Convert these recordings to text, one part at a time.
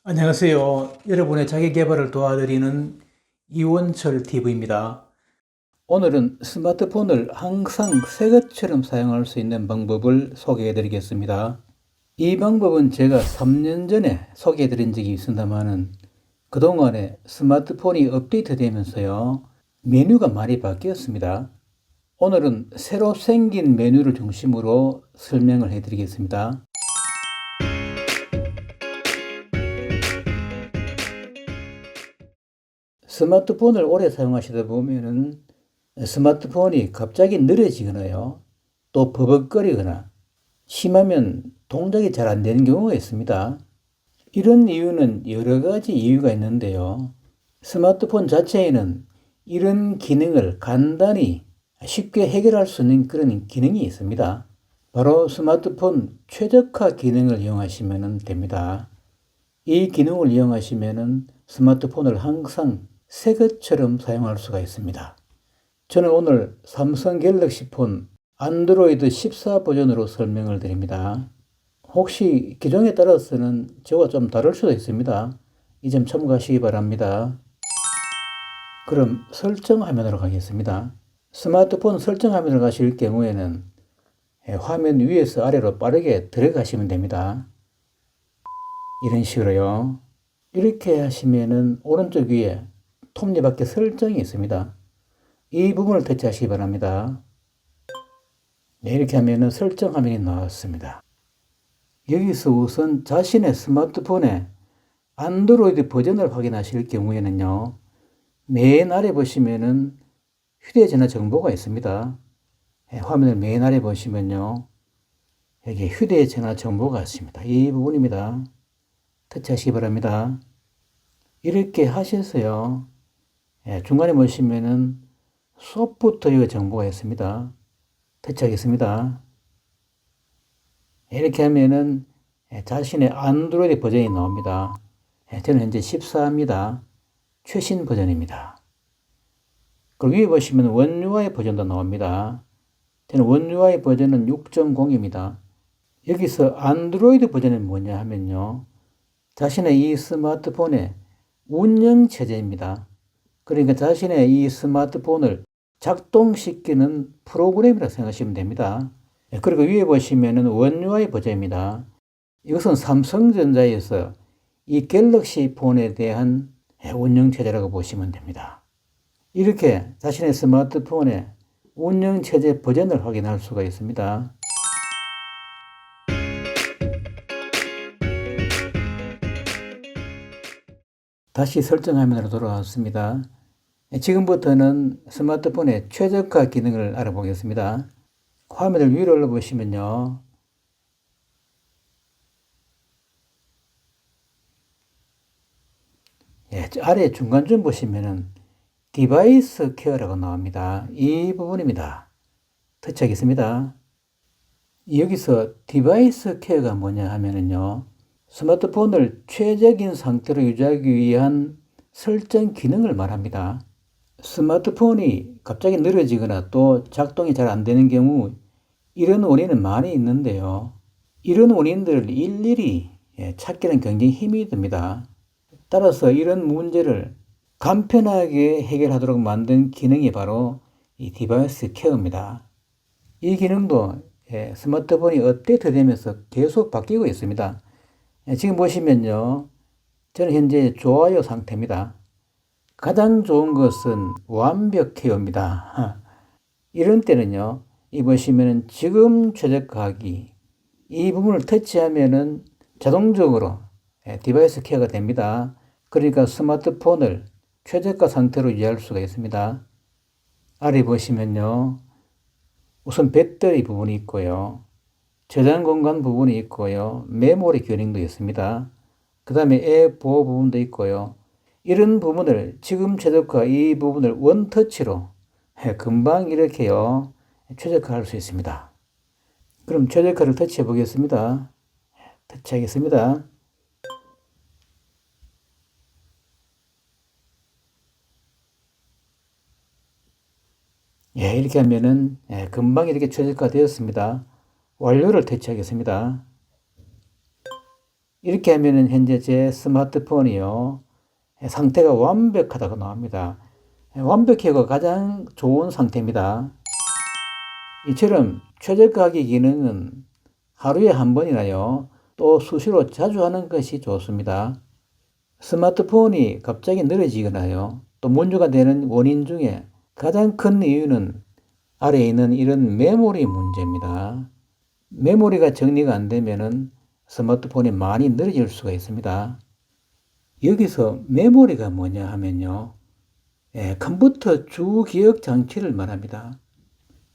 안녕하세요. 여러분의 자기 개발을 도와드리는 이원철 TV입니다. 오늘은 스마트폰을 항상 새 것처럼 사용할 수 있는 방법을 소개해 드리겠습니다. 이 방법은 제가 3년 전에 소개해 드린 적이 있습니다만은 그동안에 스마트폰이 업데이트 되면서요, 메뉴가 많이 바뀌었습니다. 오늘은 새로 생긴 메뉴를 중심으로 설명을 해 드리겠습니다. 스마트폰을 오래 사용하시다 보면은 스마트폰이 갑자기 느려지거나요, 또 버벅거리거나 심하면 동작이 잘 안 되는 경우가 있습니다. 이런 이유는 여러 가지 이유가 있는데요. 스마트폰 자체에는 이런 기능을 간단히 쉽게 해결할 수 있는 그런 기능이 있습니다. 바로 스마트폰 최적화 기능을 이용하시면 됩니다. 이 기능을 이용하시면 스마트폰을 항상 새 것처럼 사용할 수가 있습니다. 저는 오늘 삼성 갤럭시 폰 안드로이드 14 버전으로 설명을 드립니다. 혹시 기종에 따라서는 저와 좀 다를 수도 있습니다. 이 점 참고하시기 바랍니다. 그럼 설정 화면으로 가겠습니다. 스마트폰 설정 화면을 가실 경우에는 화면 위에서 아래로 빠르게 들어가시면 됩니다. 이런 식으로요. 이렇게 하시면은 오른쪽 위에 톱니바퀴 설정이 있습니다. 이 부분을 터치하시기 바랍니다. 네, 이렇게 하면은 설정 화면이 나왔습니다. 여기서 우선 자신의 스마트폰의 안드로이드 버전을 확인하실 경우에는요, 맨 아래 보시면은 휴대전화 정보가 있습니다. 화면을 맨 아래 보시면요, 여기 휴대전화 정보가 있습니다. 이 부분입니다. 터치하시기 바랍니다. 이렇게 하셔서요, 중간에 보시면은 소프트웨어 정보가 있습니다. 터치하겠습니다. 이렇게 하면은 자신의 안드로이드 버전이 나옵니다. 저는 현재 14입니다. 최신 버전입니다. 그리고 위에 보시면 원 UI 버전도 나옵니다. 저는 원 UI 버전은 6.0입니다. 여기서 안드로이드 버전은 뭐냐 하면요, 자신의 이 스마트폰의 운영체제입니다. 그러니까 자신의 이 스마트폰을 작동시키는 프로그램이라고 생각하시면 됩니다. 그리고 위에 보시면은 원 UI 버전입니다. 이것은 삼성전자에서 이 갤럭시 폰에 대한 운영체제라고 보시면 됩니다. 이렇게 자신의 스마트폰의 운영체제 버전을 확인할 수가 있습니다. 다시 설정 화면으로 돌아왔습니다. 지금부터는 스마트폰의 최적화 기능을 알아보겠습니다. 화면을 위로 올려보시면요, 아래 중간쯤 보시면은 디바이스 케어라고 나옵니다. 이 부분입니다. 터치하겠습니다. 여기서 디바이스 케어가 뭐냐 하면은요, 스마트폰을 최적인 상태로 유지하기 위한 설정 기능을 말합니다. 스마트폰이 갑자기 느려지거나 또 작동이 잘 안 되는 경우, 이런 원인은 많이 있는데요. 이런 원인들을 일일이 찾기는 굉장히 힘이 듭니다. 따라서 이런 문제를 간편하게 해결하도록 만든 기능이 바로 이 디바이스 케어입니다. 이 기능도 스마트폰이 업데이트 되면서 계속 바뀌고 있습니다. 지금 보시면요, 저는 현재 좋아요 상태입니다. 가장 좋은 것은 완벽 케어입니다. 이런 때는요, 이 보시면은 지금 최적화하기, 이 부분을 터치하면은 자동적으로 디바이스 케어가 됩니다. 그러니까 스마트폰을 최저가 상태로 유지할 수가 있습니다. 아래 보시면요, 우선 배터리 부분이 있고요, 저장 공간 부분이 있고요, 메모리 기능도 있습니다. 그 다음에 앱 보호 부분도 있고요. 이런 부분을 지금 최적화, 이 부분을 원터치로 금방 이렇게요, 최적화할 수 있습니다. 그럼 최적화를 터치해 보겠습니다. 터치하겠습니다. 이렇게 하면은 금방 이렇게 최적화 되었습니다. 완료를 터치하겠습니다. 이렇게 하면은 현재 제 스마트폰이요, 상태가 완벽하다고 나옵니다. 완벽하고 가장 좋은 상태입니다. 이처럼 최적화하기 기능은 하루에 한 번이나요, 또 수시로 자주 하는 것이 좋습니다. 스마트폰이 갑자기 느려지거나요, 또 문제가 되는 원인 중에 가장 큰 이유는 아래에 있는 이런 메모리 문제입니다. 메모리가 정리가 안 되면은 스마트폰이 많이 느려질 수가 있습니다. 여기서 메모리가 뭐냐 하면요, 컴퓨터 주 기억 장치를 말합니다.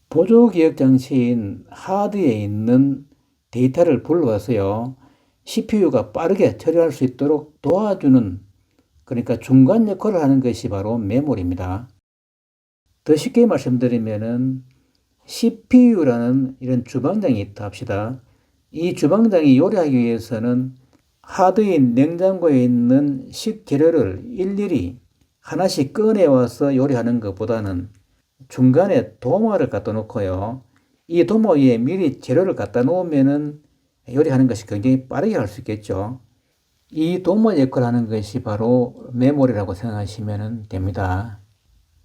보조 기억 장치인 하드에 있는 데이터를 불러와서요, CPU가 빠르게 처리할 수 있도록 도와주는, 그러니까 중간 역할을 하는 것이 바로 메모리입니다. 더 쉽게 말씀드리면은 CPU라는 이런 주방장이 있다 합시다. 이 주방장이 요리하기 위해서는 하드인 냉장고에 있는 식재료를 일일이 하나씩 꺼내와서 요리하는 것보다는 중간에 도마를 갖다 놓고요, 이 도마 위에 미리 재료를 갖다 놓으면은 요리하는 것이 굉장히 빠르게 할 수 있겠죠. 이 도마 역할을 하는 것이 바로 메모리라고 생각하시면 됩니다.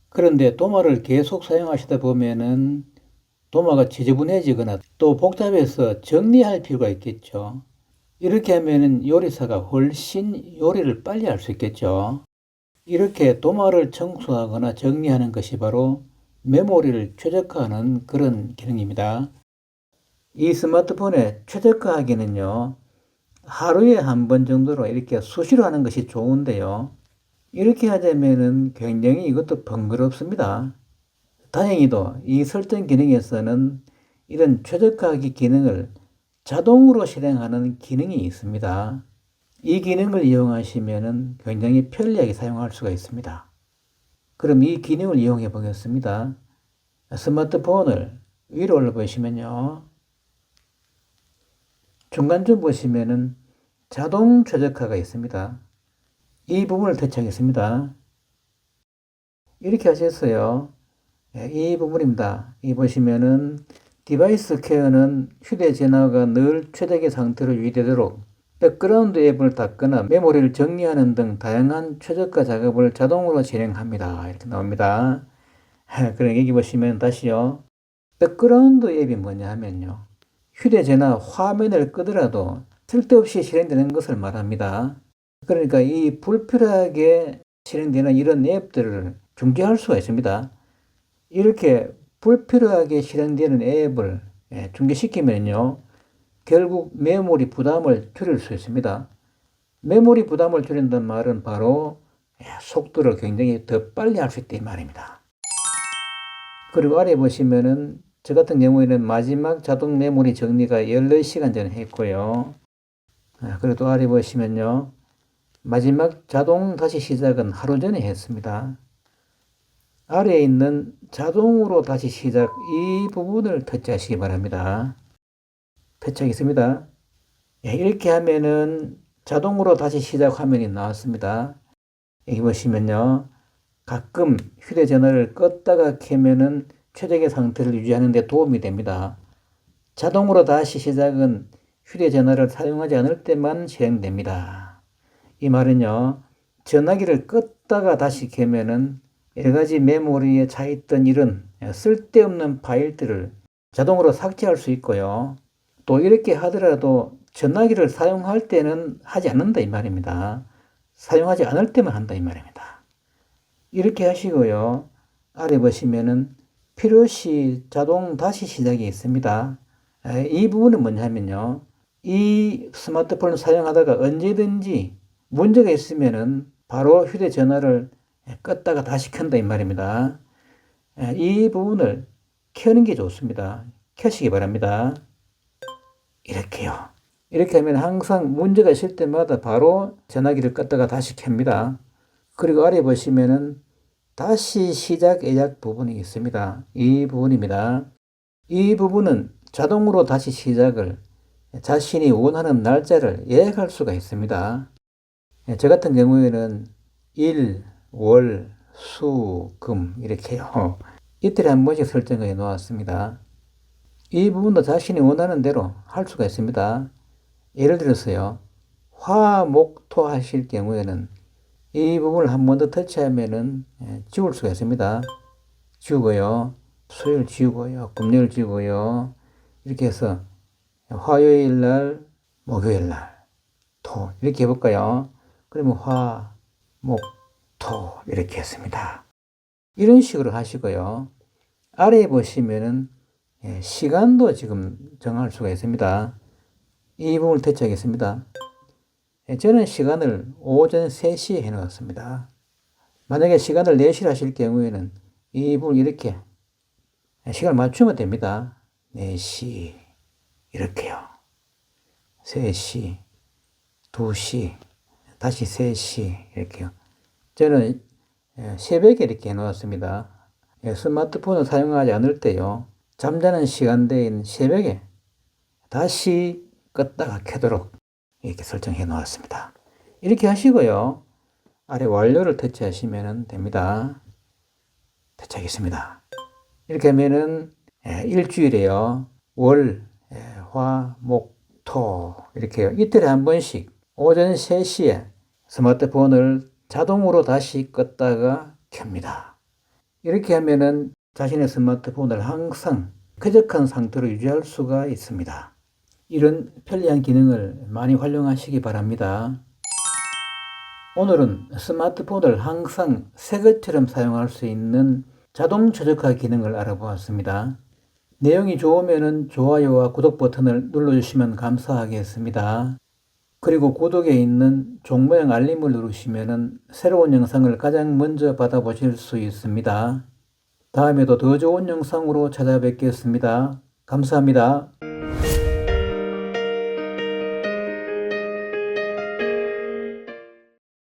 그런데 도마를 계속 사용하시다 보면은 도마가 지저분해지거나 또 복잡해서 정리할 필요가 있겠죠. 이렇게 하면은 요리사가 훨씬 요리를 빨리 할 수 있겠죠. 이렇게 도마를 청소하거나 정리하는 것이 바로 메모리를 최적화하는 그런 기능입니다. 이 스마트폰의 최적화하기는요, 하루에 한 번 정도로 이렇게 수시로 하는 것이 좋은데요, 이렇게 하자면은 굉장히 이것도 번거롭습니다. 다행히도 이 설정 기능에서는 이런 최적화하기 기능을 자동으로 실행하는 기능이 있습니다. 이 기능을 이용하시면 굉장히 편리하게 사용할 수가 있습니다. 그럼 이 기능을 이용해 보겠습니다. 스마트폰을 위로 올려 보시면요, 중간쯤 보시면은 자동 최적화가 있습니다. 이 부분을 터치하겠습니다. 이렇게 하셨어요. 이 부분입니다. 이 보시면은 디바이스 케어는 휴대전화가 늘 최적의 상태로 유지되도록 백그라운드 앱을 닫거나 메모리를 정리하는 등 다양한 최적화 작업을 자동으로 진행합니다. 이렇게 나옵니다. 그럼 여기 보시면 다시요, 백그라운드 앱이 뭐냐 하면요, 휴대전화 화면을 끄더라도 쓸데없이 실행되는 것을 말합니다. 그러니까 이 불필요하게 실행되는 이런 앱들을 중지할 수가 있습니다. 이렇게 불필요하게 실행되는 앱을 중지시키면요, 결국 메모리 부담을 줄일 수 있습니다. 메모리 부담을 줄인다는 말은 바로 속도를 굉장히 더 빨리 할 수 있다 이 말입니다. 그리고 아래 보시면은 저 같은 경우에는 마지막 자동 메모리 정리가 14시간 전에 했고요. 그리고 또 아래 보시면요, 마지막 자동 다시 시작은 하루 전에 했습니다. 아래에 있는 자동으로 다시 시작, 이 부분을 터치하시기 바랍니다. 터치하겠습니다. 이렇게 하면은 자동으로 다시 시작 화면이 나왔습니다. 여기 보시면요, 가끔 휴대전화를 껐다가 켜면은 최적의 상태를 유지하는 데 도움이 됩니다. 자동으로 다시 시작은 휴대전화를 사용하지 않을 때만 실행됩니다. 이 말은요, 전화기를 껐다가 다시 켜면은 여러 가지 메모리에 차있던 이런 쓸데없는 파일들을 자동으로 삭제할 수 있고요. 또 이렇게 하더라도 전화기를 사용할 때는 하지 않는다 이 말입니다. 사용하지 않을 때만 한다 이 말입니다. 이렇게 하시고요, 아래 보시면은 필요시 자동 다시 시작이 있습니다. 이 부분은 뭐냐면요, 이 스마트폰을 사용하다가 언제든지 문제가 있으면은 바로 휴대전화를 껐다가 다시 켠다 이 말입니다. 이 부분을 켜는 게 좋습니다. 켜시기 바랍니다. 이렇게요. 이렇게 하면 항상 문제가 있을 때마다 바로 전화기를 껐다가 다시 켭니다. 그리고 아래 보시면은 다시 시작 예약 부분이 있습니다. 이 부분입니다. 이 부분은 자동으로 다시 시작을 자신이 원하는 날짜를 예약할 수가 있습니다. 저 같은 경우에는 일, 월, 수, 금 이렇게요, 이틀에 한 번씩 설정해 놓았습니다. 이 부분도 자신이 원하는 대로 할 수가 있습니다. 예를 들어서요, 화, 목, 토 하실 경우에는 이 부분을 한 번 더 터치하면은 지울 수가 있습니다. 지우고요. 수요일 지우고요. 금요일 지우고요. 이렇게 해서 화요일 날, 목요일 날, 토 이렇게 해볼까요? 그러면 화, 목, 토 이렇게 했습니다. 이런 식으로 하시고요. 아래에 보시면은 시간도 지금 정할 수가 있습니다. 이 부분을 터치하겠습니다. 저는 시간을 오전 3시에 해놓았습니다. 만약에 시간을 4시로 하실 경우에는 이 부분 이렇게 시간을 맞추면 됩니다. 4시 이렇게요. 3시, 2시, 다시 3시 이렇게요. 저는 새벽에 이렇게 해놓았습니다. 스마트폰을 사용하지 않을 때요. 잠자는 시간대인 새벽에 다시 껐다가 켜도록 이렇게 설정해 놓았습니다. 이렇게 하시고요. 아래 완료를 터치하시면 됩니다. 터치하겠습니다. 이렇게 하면은 일주일에요. 월, 화, 목, 토 이렇게요. 이틀에 한 번씩 오전 3시에 스마트폰을 자동으로 다시 껐다가 켭니다. 이렇게 하면은 자신의 스마트폰을 항상 쾌적한 상태로 유지할 수가 있습니다. 이런 편리한 기능을 많이 활용하시기 바랍니다. 오늘은 스마트폰을 항상 새 것처럼 사용할 수 있는 자동 최적화 기능을 알아보았습니다. 내용이 좋으면 좋아요와 구독 버튼을 눌러주시면 감사하겠습니다. 그리고 구독에 있는 종 모양 알림을 누르시면 새로운 영상을 가장 먼저 받아보실 수 있습니다. 다음에도 더 좋은 영상으로 찾아뵙겠습니다. 감사합니다.